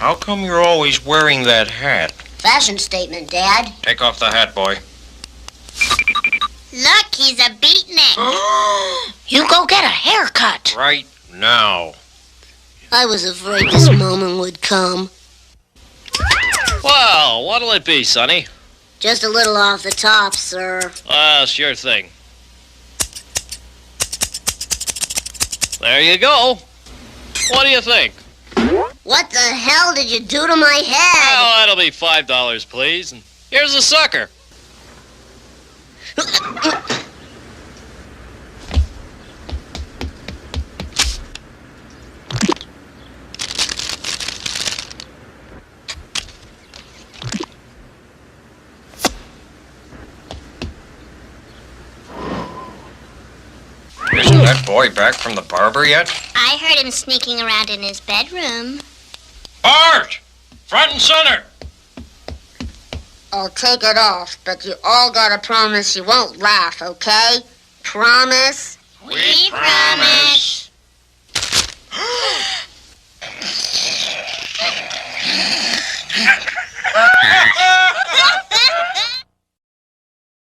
How come you're always wearing that hat? Fashion statement, Dad. Take off the hat, boy. Look, he's a beatnik. You go get a haircut. Right now. I was afraid this moment would come. Well, what'll it be, Sonny? Just a little off the top, sir. Sure thing. There you go. What do you think? What the hell did you do to my head? Oh, that'll be $5, please. And here's the sucker. Isn't that boy back from the barber yet? I heard him sneaking around in his bedroom. Bart! Front and center! I'll take it off, but you all gotta promise you won't laugh, okay? Promise? We promise.